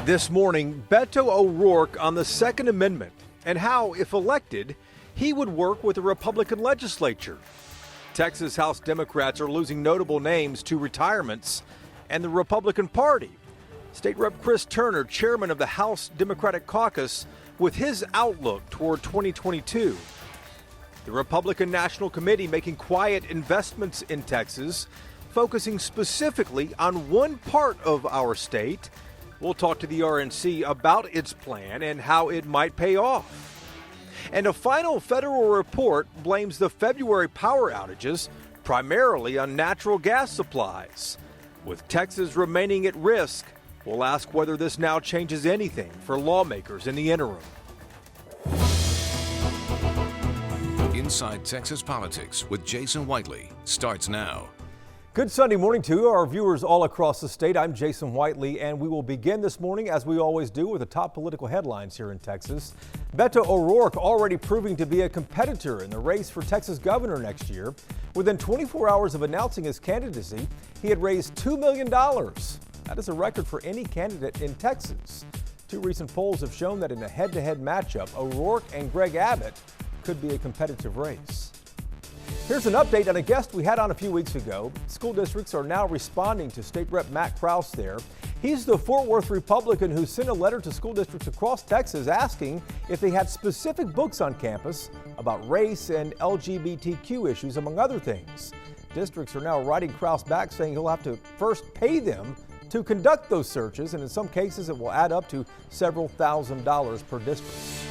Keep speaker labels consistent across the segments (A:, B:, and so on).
A: This morning, Beto ORourke on the Second Amendment and how, if elected, he would work with the Republican legislature. Texas House Democrats are losing notable names to retirements and the Republican Party. State Rep Chris Turner, chairman of the House Democratic Caucus, with his outlook toward 2022. The Republican National Committee making quiet investments in Texas, focusing specifically on one part of our state. We'll talk to the RNC about its plan and how it might pay off. And a final federal report blames the February power outages primarily on natural gas supplies. With Texas remaining at risk, we'll ask whether this now changes anything for lawmakers in the interim.
B: Inside Texas Politics with Jason Whiteley starts now.
A: Good Sunday morning to our viewers all across the state. I'm Jason Whiteley, and we will begin this morning, as we always do, with the top political headlines here in Texas. Beto ORourke already proving to be a competitor in the race for Texas governor next year. Within 24 hours of announcing his candidacy, he had raised $2 million. That is a record for any candidate in Texas. Two recent polls have shown that in a head-to-head matchup, ORourke and Greg Abbott could be a competitive race. Here's an update on a guest we had on a few weeks ago. School districts are now responding to State Rep Matt Krause there. He's the Fort Worth Republican who sent a letter to school districts across Texas asking if they had specific books on campus about race and LGBTQ issues, among other things. Districts are now writing Krause back saying he'll have to first pay them to conduct those searches, and in some cases it will add up to several $1,000s per district.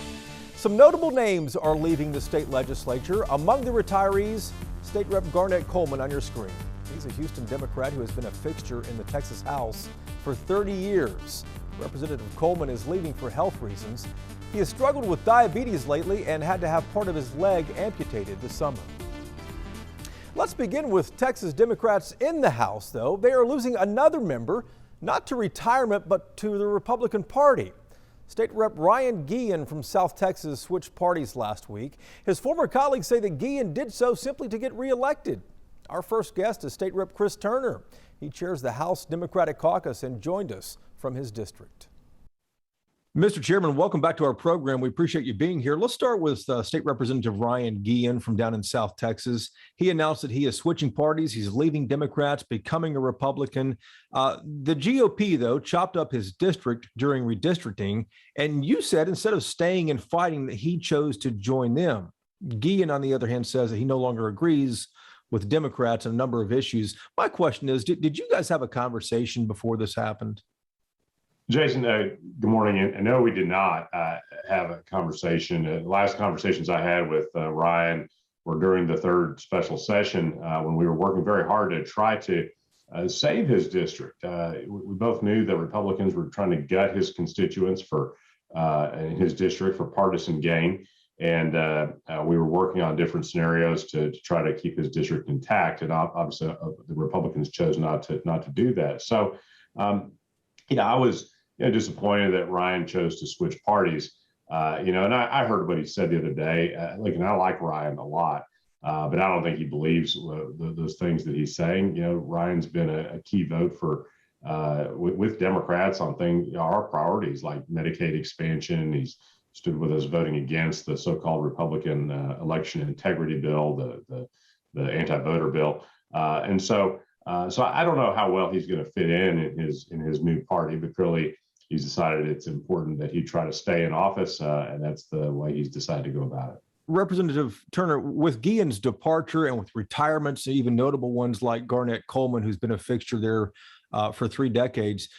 A: Some notable names are leaving the state legislature. Among the retirees, State Rep Garnet Coleman on your screen. He's a Houston Democrat who has been a fixture in the Texas House for 30 years. Representative Coleman is leaving for health reasons. He has struggled with diabetes lately and had to have part of his leg amputated this summer. Let's begin with Texas Democrats in the House, though. They are losing another member, not to retirement, but to the Republican Party. State Rep Ryan Guillen from South Texas switched parties last week. His former colleagues say that Guillen did so simply to get reelected. Our first guest is State Rep Chris Turner. He chairs the House Democratic Caucus and joined us from his district. Mr. Chairman, welcome back to our program. We appreciate you being here. Let's start with State Representative Ryan Guillen from down in South Texas. He announced that he is switching parties. He's leaving Democrats, becoming a Republican. The GOP, though, chopped up his district during redistricting. And you said instead of staying and fighting that he chose to join them. Guillen, on the other hand, says that he no longer agrees with Democrats on a number of issues. My question is, did you guys have a conversation before this happened?
C: Jason, good morning. And no, we did not have a conversation. The last conversations I had with Ryan were during the third special session when we were working very hard to try to save his district. We both knew that Republicans were trying to gut his constituents in his district for partisan gain. And we were working on different scenarios to try to keep his district intact. And obviously, the Republicans chose not to do that. So, I was disappointed that Ryan chose to switch parties, and I heard what he said the other day. And I like Ryan a lot, but I don't think he believes those things that he's saying. Ryan's been a key vote for with Democrats on our priorities like Medicaid expansion. He's stood with us voting against the so-called Republican election integrity bill, the anti-voter bill, and so I don't know how well he's going to fit in his new party, but clearly he's decided it's important that he try to stay in office, and that's the way he's decided to go about it.
A: Representative Turner, with Guillen's departure and with retirements, even notable ones like Garnet Coleman, who's been a fixture there for 3 decades,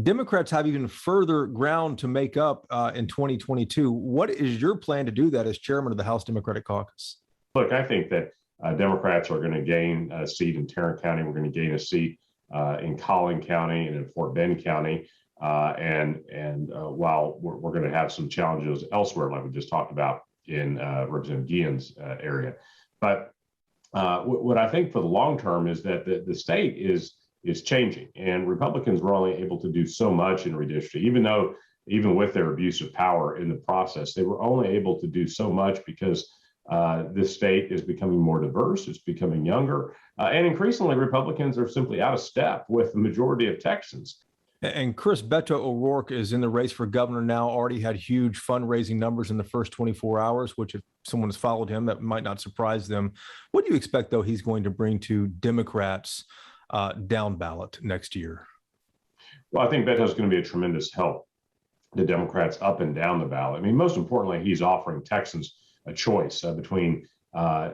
A: Democrats have even further ground to make up in 2022. What is your plan to do that as chairman of the House Democratic Caucus?
C: Look, I think that Democrats are going to gain a seat in Tarrant County. We're going to gain a seat in Collin County and in Fort Bend County. While we're going to have some challenges elsewhere, like we just talked about in Representative Guillen's area. But what I think for the long term is that the state is changing, and Republicans were only able to do so much in redistricting, even with their abuse of power in the process, they were only able to do so much because this state is becoming more diverse, it's becoming younger, and increasingly Republicans are simply out of step with the majority of Texans.
A: And Chris, Beto O'Rourke is in the race for governor now, already had huge fundraising numbers in the first 24 hours, which if someone has followed him, that might not surprise them. What do you expect, though, he's going to bring to Democrats down ballot next year?
C: Well, I think Beto's going to be a tremendous help to Democrats up and down the ballot. I mean, most importantly, he's offering Texans a choice between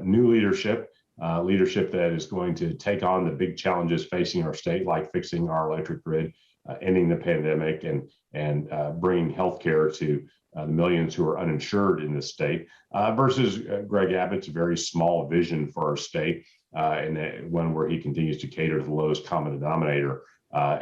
C: new leadership that is going to take on the big challenges facing our state, like fixing our electric grid, ending the pandemic, and bringing health care to the millions who are uninsured in the state, versus Greg Abbott's very small vision for our state, and one where he continues to cater to the lowest common denominator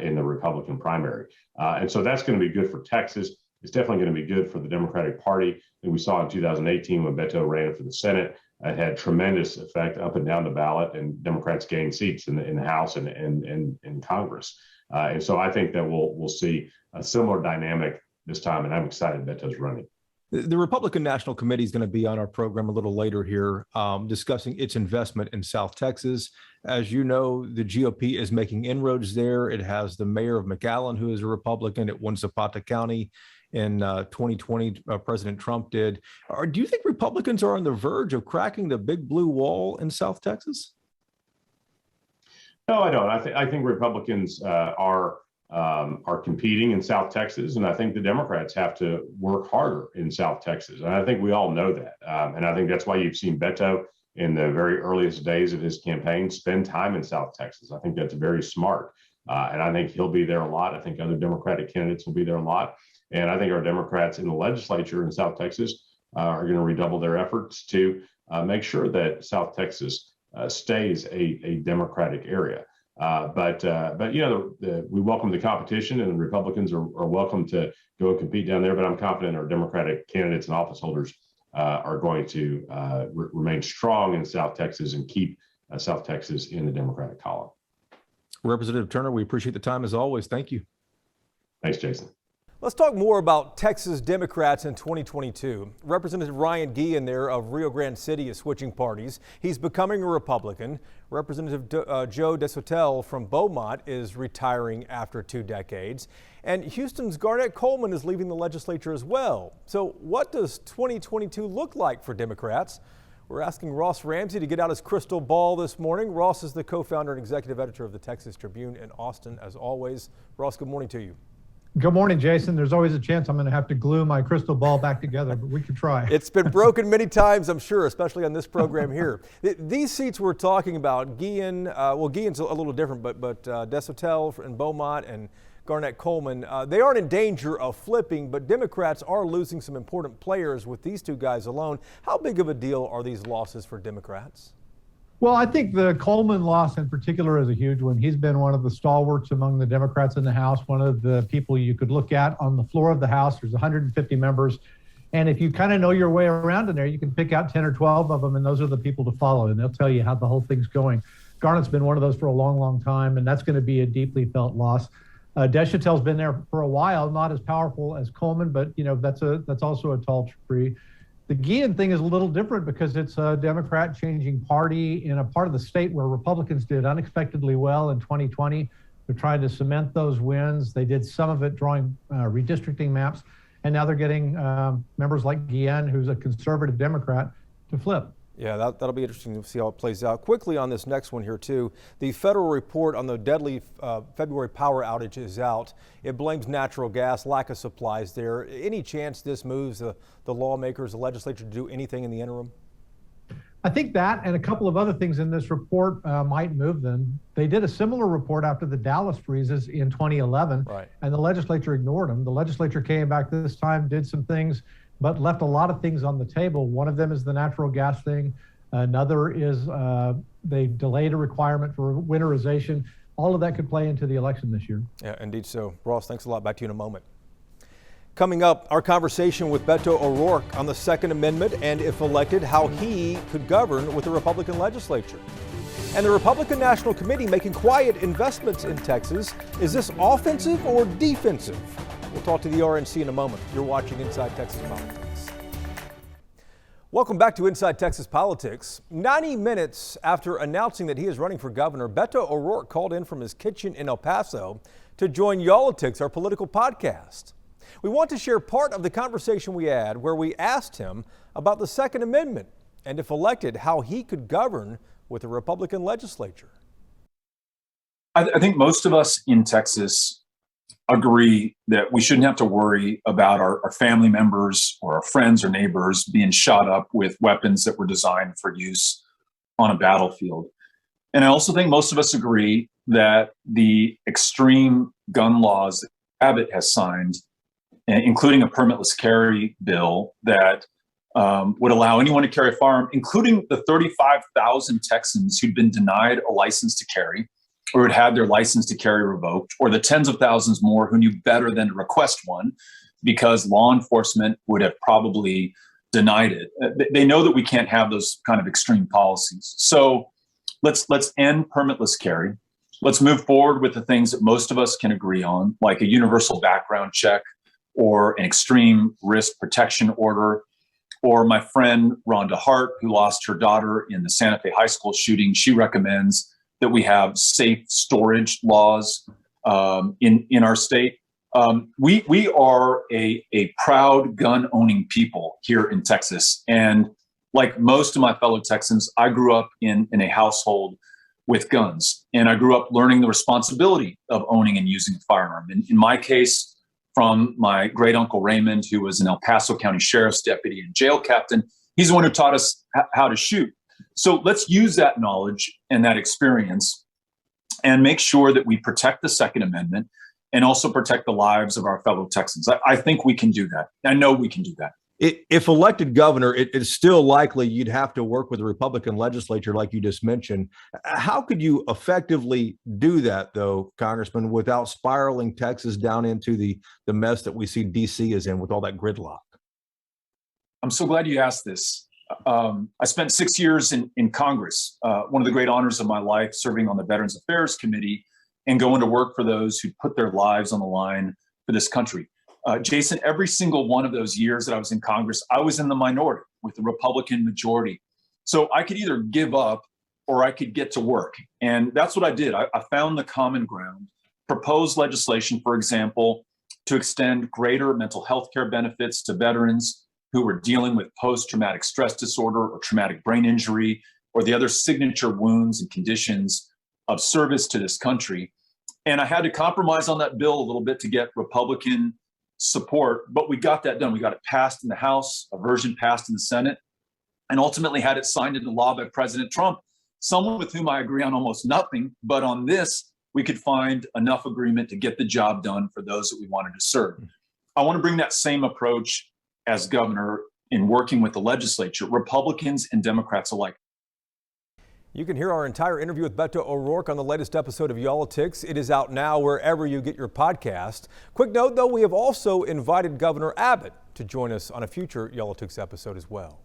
C: in the Republican primary. And so that's going to be good for Texas. It's definitely going to be good for the Democratic Party. And we saw in 2018 when Beto ran for the Senate, it had tremendous effect up and down the ballot, and Democrats gained seats in the House and in Congress. And so I think that we'll see a similar dynamic this time, and I'm excited Beto's running.
A: The Republican National Committee is going to be on our program a little later here, discussing its investment in South Texas. As you know, the GOP is making inroads there. It has the mayor of McAllen, who is a Republican. It won Zapata County in 2020. President Trump did. Do you think Republicans are on the verge of cracking the big blue wall in South Texas?
C: No, I don't. I think Republicans are competing in South Texas, and I think the Democrats have to work harder in South Texas, and I think we all know that. And I think that's why you've seen Beto in the very earliest days of his campaign spend time in South Texas. I think that's very smart, and I think he'll be there a lot. I think other Democratic candidates will be there a lot, and I think our Democrats in the legislature in South Texas are going to redouble their efforts to make sure that South Texas stays a Democratic area. But you know, we welcome the competition, and the Republicans are welcome to go and compete down there. But I'm confident our Democratic candidates and office holders are going to remain strong in South Texas and keep South Texas in the Democratic column.
A: Representative Turner, we appreciate the time as always. Thank you.
C: Thanks, Jason.
A: Let's talk more about Texas Democrats in 2022. Representative Ryan Guillen there of Rio Grande City is switching parties. He's becoming a Republican. Representative Joe Deshotel from Beaumont is retiring after 2 decades. And Houston's Garnet Coleman is leaving the legislature as well. So what does 2022 look like for Democrats? We're asking Ross Ramsey to get out his crystal ball this morning. Ross is the co-founder and executive editor of the Texas Tribune in Austin, as always. Ross, good morning to you.
D: Good morning, Jason. There's always a chance I'm going to have to glue my crystal ball back together, but we could try.
A: It's been broken many times, I'm sure, especially on this program here. These seats we're talking about, Guillen, well, Guillen's a little different, but Deshotel and Beaumont and Garnet Coleman, they aren't in danger of flipping, but Democrats are losing some important players with these 2 guys alone. How big of a deal are these losses for Democrats?
D: Well, I think the Coleman loss in particular is a huge one. He's been one of the stalwarts among the Democrats in the House, one of the people you could look at on the floor of the House. There's 150 members. And if you kind of know your way around in there, you can pick out 10 or 12 of them, and those are the people to follow, and they'll tell you how the whole thing's going. Garnet's been one of those for a long, long time, and that's going to be a deeply felt loss. Deshotel's been there for a while, not as powerful as Coleman, but you know that's also a tall tree. The Guillen thing is a little different because it's a Democrat changing party in a part of the state where Republicans did unexpectedly well in 2020. They're trying to cement those wins. They did some of it drawing redistricting maps, and now they're getting members like Guillen, who's a conservative Democrat, to flip.
A: Yeah, that'll be interesting to see how it plays out. Quickly on this next one here, too. The federal report on the deadly February power outage is out. It blames natural gas, lack of supplies there. Any chance this moves the lawmakers, the legislature, to do anything in the interim?
D: I think that and a couple of other things in this report might move them. They did a similar report after the Dallas freezes in 2011, right, and the legislature ignored them. The legislature came back this time, did some things, but left a lot of things on the table. One of them is the natural gas thing. Another is they delayed a requirement for winterization. All of that could play into the election this year.
A: Yeah, indeed so. Ross, thanks a lot. Back to you in a moment. Coming up, our conversation with Beto ORourke on the Second Amendment and, if elected, how he could govern with the Republican legislature. And the Republican National Committee making quiet investments in Texas. Is this offensive or defensive? We'll talk to the RNC in a moment. You're watching Inside Texas Politics. Welcome back to Inside Texas Politics. 90 minutes after announcing that he is running for governor, Beto ORourke called in from his kitchen in El Paso to join Y'all-ticks, our political podcast. We want to share part of the conversation we had where we asked him about the Second Amendment and, if elected, how he could govern with a Republican legislature.
E: I think most of us in Texas agree that we shouldn't have to worry about our family members or our friends or neighbors being shot up with weapons that were designed for use on a battlefield. And I also think most of us agree that the extreme gun laws that Abbott has signed, including a permitless carry bill that would allow anyone to carry a firearm, including the 35,000 Texans who'd been denied a license to carry or had had their license to carry revoked, or the tens of thousands more who knew better than to request one because law enforcement would have probably denied it. They know that we can't have those kind of extreme policies. So let's end permitless carry. Let's move forward with the things that most of us can agree on, like a universal background check or an extreme risk protection order. Or my friend Rhonda Hart, who lost her daughter in the Santa Fe high school shooting, she recommends that we have safe storage laws in our state. We are a proud gun-owning people here in Texas. And like most of my fellow Texans, I grew up in a household with guns. And I grew up learning the responsibility of owning and using a firearm. In my case, from my great uncle Raymond, who was an El Paso County Sheriff's deputy and jail captain. He's the one who taught us how to shoot. So let's use that knowledge and that experience and make sure that we protect the Second Amendment and also protect the lives of our fellow Texans. I think we can do that. I know we can do that.
A: If elected governor, it's still likely you'd have to work with the Republican legislature, like you just mentioned. How could you effectively do that, though, Congressman, without spiraling Texas down into the mess that we see D.C. is in with all that gridlock?
E: I'm so glad you asked this. I spent 6 years in Congress, one of the great honors of my life, serving on the Veterans Affairs Committee and going to work for those who put their lives on the line for this country. Jason, every single one of those years that I was in Congress, I was in the minority with the Republican majority. So I could either give up or I could get to work. And that's what I did. I found the common ground, proposed legislation, for example, to extend greater mental health care benefits to veterans who were dealing with post-traumatic stress disorder or traumatic brain injury or the other signature wounds and conditions of service to this country. And I had to compromise on that bill a little bit to get Republican support, but we got that done. We got it passed in the House, a version passed in the Senate, and ultimately had it signed into law by President Trump, someone with whom I agree on almost nothing. But on this, we could find enough agreement to get the job done for those that we wanted to serve. I want to bring that same approach as governor in working with the legislature, Republicans and Democrats alike.
A: You can hear our entire interview with Beto ORourke on the latest episode of Y'all-ticks. It is out now wherever you get your podcast. Quick note, though, we have also invited Governor Abbott to join us on a future Y'all-ticks episode as well.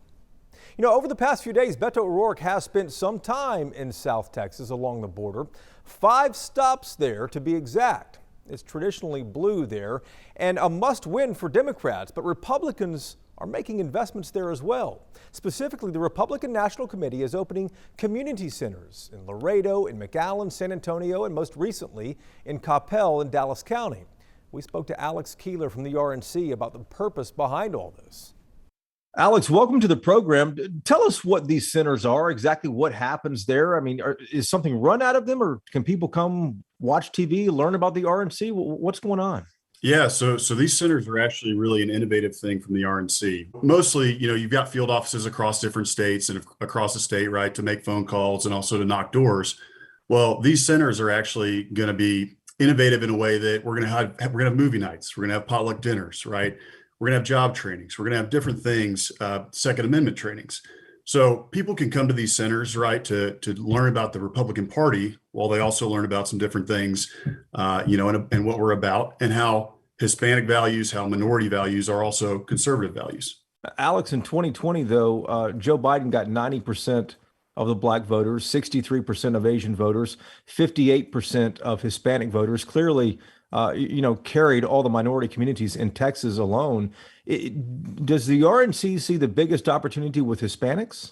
A: You know, over the past few days, Beto ORourke has spent some time in South Texas along the border. 5 stops there, to be exact. It's traditionally blue there and a must-win for Democrats, but Republicans are making investments there as well. Specifically, the Republican National Committee is opening community centers in Laredo, in McAllen, San Antonio, and most recently in Coppell in Dallas County. We spoke to Alex Keeler from the RNC about the purpose behind all this. Alex, welcome to the program. Tell us what these centers are, exactly what happens there. I mean, is something run out of them, or can people come watch TV, learn about the RNC? What's going on?
F: Yeah, so these centers are actually really an innovative thing from the RNC. Mostly, you've got field offices across different states and across the state, right, to make phone calls and also to knock doors. Well, these centers are actually going to be innovative in a way that we're going to have movie nights, we're going to have potluck dinners, right? We're going to have job trainings, we're going to have different things, Second Amendment trainings. So people can come to these centers, right, to learn about the Republican Party, while they also learn about some different things, and what we're about, and how Hispanic values, how minority values are also conservative values.
A: Alex, in 2020, though, Joe Biden got 90% of the black voters, 63% of Asian voters, 58% of Hispanic voters. Clearly, carried all the minority communities in Texas alone. Does the RNC see the biggest opportunity with Hispanics?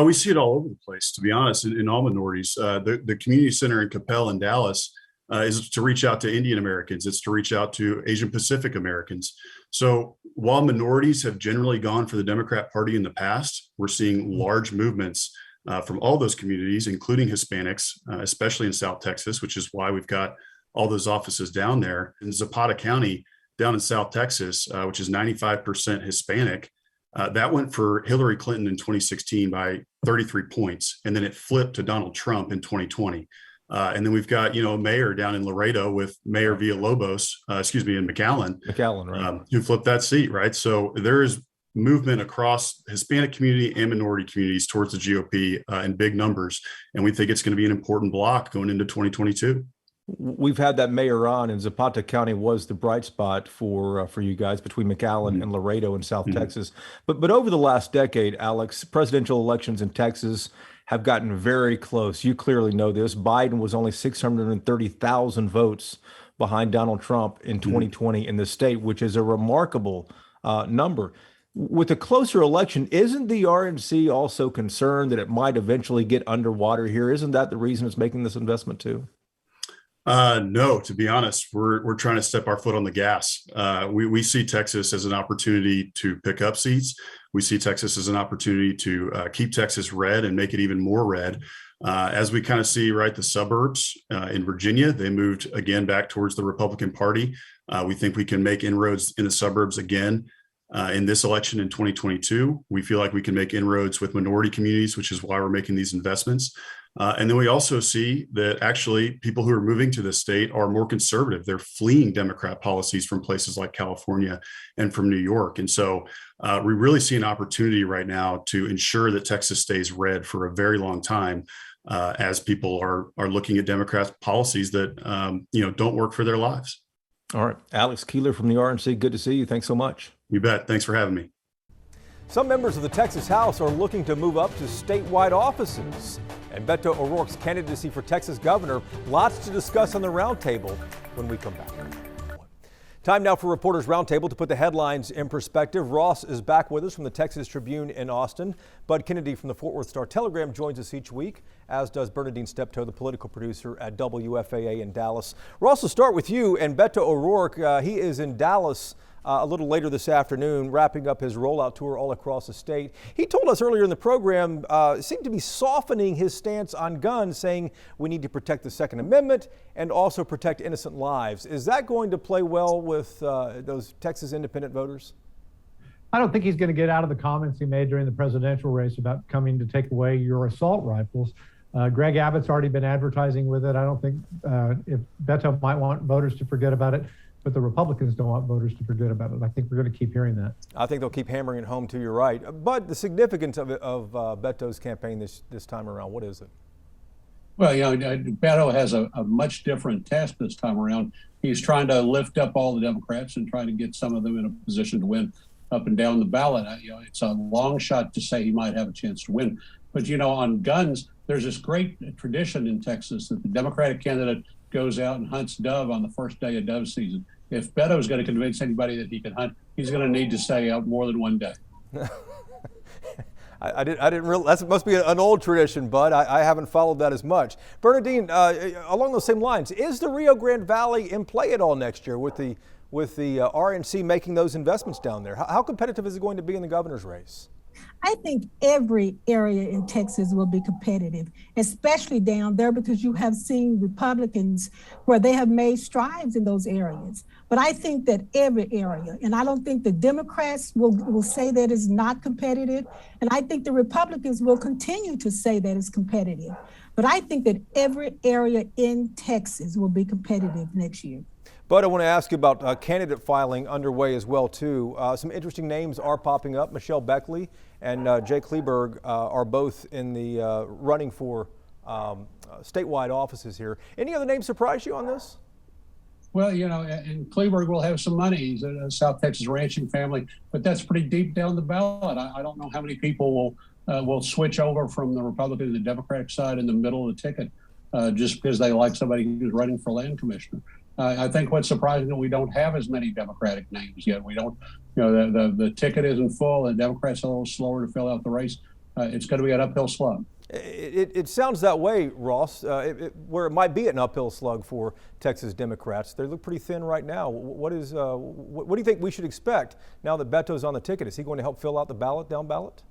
F: We see it all over the place, to be honest, in all minorities. The community center in Coppell in Dallas is to reach out to Indian Americans. It's to reach out to Asian Pacific Americans. So while minorities have generally gone for the Democrat Party in the past, we're seeing large movements from all those communities, including Hispanics, especially in South Texas, which is why we've got all those offices down there. In Zapata County, down in South Texas, which is 95% Hispanic, that went for Hillary Clinton in 2016 by 33 points, and then it flipped to Donald Trump in 2020. And then we've got, a mayor down in Laredo with Mayor Villalobos, in McAllen.
A: McAllen, right.
F: Who flipped that seat, right? So there is movement across Hispanic community and minority communities towards the GOP in big numbers. And we think it's going to be an important block going into 2022.
A: We've had that mayor on, and Zapata County was the bright spot for you guys between McAllen and Laredo in South Texas. But over the last decade, Alex, presidential elections in Texas have gotten very close. You clearly know this. Biden was only 630,000 votes behind Donald Trump in 2020 in the state, which is a remarkable number. With a closer election, isn't the RNC also concerned that it might eventually get underwater here? Isn't that the reason it's making this investment too?
F: No, to be honest, we're trying to step our foot on the gas. We see Texas as an opportunity to pick up seats. We see Texas as an opportunity to keep Texas red and make it even more red. As we kind of see, right, the suburbs in Virginia, they moved again back towards the Republican Party. We think we can make inroads in the suburbs again in this election in 2022. We feel like we can make inroads with minority communities, which is why we're making these investments. And then we also see that actually people who are moving to this state are more conservative. They're fleeing Democrat policies from places like California and from New York. And so we really see an opportunity right now to ensure that Texas stays red for a very long time as people are looking at Democrats' policies that don't work for their lives.
A: All right. Alex Keeler from the RNC, good to see you. Thanks so much.
F: You bet. Thanks for having me.
A: Some members of the Texas House are looking to move up to statewide offices. And Beto ORourke's candidacy for Texas governor, lots to discuss on the Roundtable when we come back. Time now for Reporters Roundtable to put the headlines in perspective. Ross is back with us from the Texas Tribune in Austin. Bud Kennedy from the Fort Worth Star-Telegram joins us each week, as does Bernadine Steptoe, the political producer at WFAA in Dallas. Ross, we'll start with you and Beto ORourke. He is in Dallas a little later this afternoon, wrapping up his rollout tour all across the state. He told us earlier in the program, seemed to be softening his stance on guns, saying we need to protect the Second Amendment and also protect innocent lives. Is that going to play well with those Texas independent voters?
D: I don't think he's going to get out of the comments he made during the presidential race about coming to take away your assault rifles. Greg Abbott's already been advertising with it. I don't think if Beto might want voters to forget about it, but the Republicans don't want voters to forget about it. I think we're going to keep hearing that. I
A: think they'll keep hammering it home too, you're right. But the significance of Beto's campaign this time around, what is it?
G: Well, Beto has a much different task this time around. He's trying to lift up all the Democrats and trying to get some of them in a position to win up and down the ballot. It's a long shot to say he might have a chance to win. But, on guns, there's this great tradition in Texas that the Democratic candidate goes out and hunts dove on the first day of dove season. If Beto is going to convince anybody that he can hunt, he's going to need to stay out more than one day.
A: I didn't realize that must be an old tradition, Bud. I haven't followed that as much. Bernadine, along those same lines, is the Rio Grande Valley in play at all next year with the RNC making those investments down there? How competitive is it going to be in the governor's race?
H: I think every area in Texas will be competitive, especially down there, because you have seen Republicans where they have made strides in those areas. But I think that every area, and I don't think the Democrats will say that it's not competitive, and I think the Republicans will continue to say that it's competitive. But I think that every area in Texas will be competitive next year.
A: But I want to ask you about candidate filing underway as well, too. Some interesting names are popping up. Michelle Beckley and Jay Kleberg are both in the running for statewide offices here. Any other names surprise you on this?
G: Well, and Kleberg will have some money. He's a South Texas ranching family, but that's pretty deep down the ballot. I don't know how many people will switch over from the Republican to the Democratic side in the middle of the ticket just because they like somebody who's running for land commissioner. I think what's surprising is we don't have as many Democratic names yet. We don't, the ticket isn't full, and Democrats are a little slower to fill out the race. It's going to be an uphill slog.
A: It sounds that way, Ross, where it might be an uphill slug for Texas Democrats. They look pretty thin right now. What do you think we should expect now that Beto's on the ticket? Is he going to help fill out the ballot, down ballot?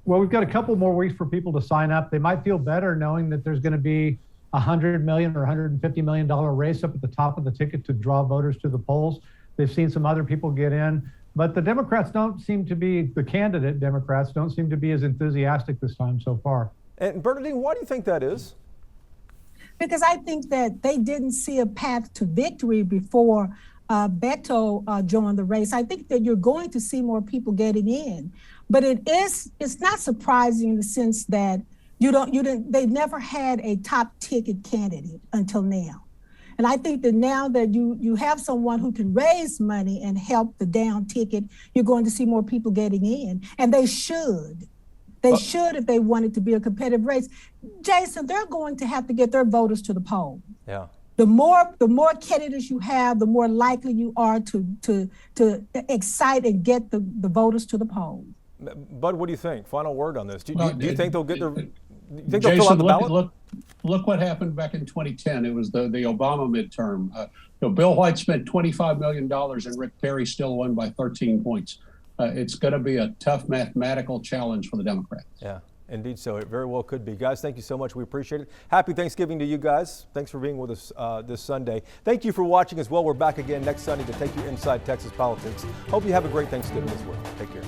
D: Well, we've got a couple more weeks for people to sign up. They might feel better knowing that there's going to be $100 million or $150 million race up at the top of the ticket to draw voters to the polls. They've seen some other people get in, but the Democrats don't seem to be, the candidate Democrats don't seem to be as enthusiastic this time so far.
A: And Bernadine, why do you think that is?
H: Because I think that they didn't see a path to victory before Beto joined the race. I think that you're going to see more people getting in, but it's not surprising in the sense that they never had a top ticket candidate until now. And I think that now that you have someone who can raise money and help the down ticket, you're going to see more people getting in, and they should. They should if they want it to be a competitive race. Jason, they're going to have to get their voters to the poll.
A: Yeah.
H: The more candidates you have, the more likely you are to excite and get the voters to the poll.
A: Bud, what do you think? Final word on this. Do you think they'll get their? You think
G: Jason,
A: they'll fill out the ballot?
G: Look what happened back in 2010. It was the Obama midterm. Bill White spent $25 million and Rick Perry still won by 13 points. It's going to be a tough mathematical challenge for the Democrats.
A: Yeah, indeed so. It very well could be. Guys, thank you so much. We appreciate it. Happy Thanksgiving to you guys. Thanks for being with us this Sunday. Thank you for watching as well. We're back again next Sunday to take you inside Texas politics. Hope you have a great Thanksgiving as well. Take care.